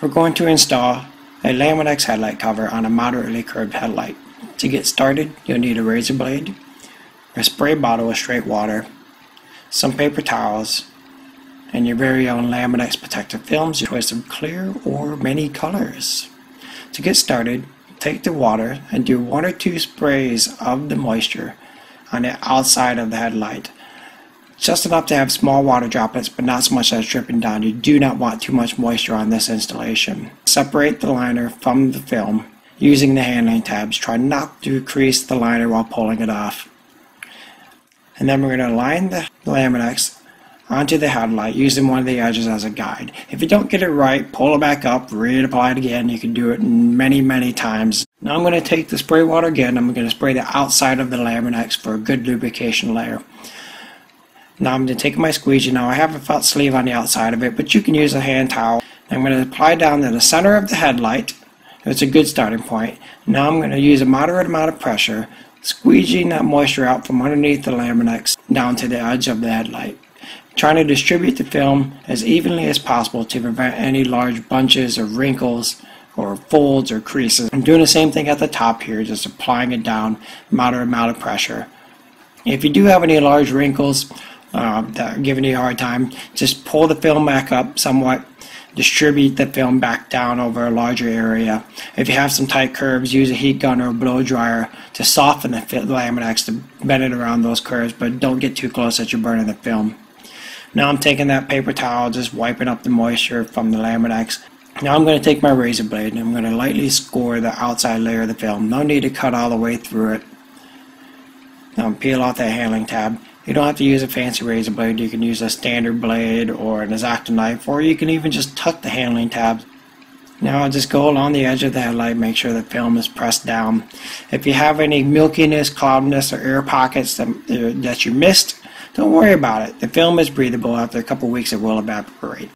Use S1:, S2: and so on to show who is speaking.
S1: We're going to install a Lamin-X headlight cover on a moderately curved headlight. To get started, you'll need a razor blade, a spray bottle with straight water, some paper towels, and your very own Lamin-X protective films, your choice of clear or many colors. To get started, take the water and do 1 or 2 sprays of the moisture on the outside of the headlight. Just enough to have small water droplets, but not so much that it's dripping down. You do not want too much moisture on this installation. Separate the liner from the film using the handling tabs. Try not to crease the liner while pulling it off. And then we're going to align the Lamin-X onto the headlight using one of the edges as a guide. If you don't get it right, pull it back up, reapply it again. You can do it many times. Now I'm going to take the spray water again. I'm going to spray the outside of the Lamin-X for a good lubrication layer. Now I'm going to take my squeegee. Now I have a felt sleeve on the outside of it, but you can use a hand towel. I'm going to apply down to the center of the headlight. It's a good starting point. Now I'm going to use a moderate amount of pressure, squeegeeing that moisture out from underneath the Lamin-X down to the edge of the headlight. Trying to distribute the film as evenly as possible to prevent any large bunches or wrinkles or folds or creases. I'm doing the same thing at the top here, just applying it down, moderate amount of pressure. If you do have any large wrinkles that are giving you a hard time, just pull the film back up somewhat, distribute the film back down over a larger area. If you have some tight curves, use a heat gun or a blow dryer to soften the Lamin-X to bend it around those curves, but don't get too close that you're burning the film. Now I'm taking that paper towel, just wiping up the moisture from the Lamin-X. Now I'm going to take my razor blade and I'm going to lightly score the outside layer of the film. No need to cut all the way through it. Now peel off that handling tab. You don't have to use a fancy razor blade. You can use a standard blade or an X-Acto knife, or you can even just tuck the handling tabs. Now I'll just go along the edge of the headlight, make sure the film is pressed down. If you have any milkiness, cloudiness, or air pockets that you missed, don't worry about it. The film is breathable. After a couple weeks it will evaporate.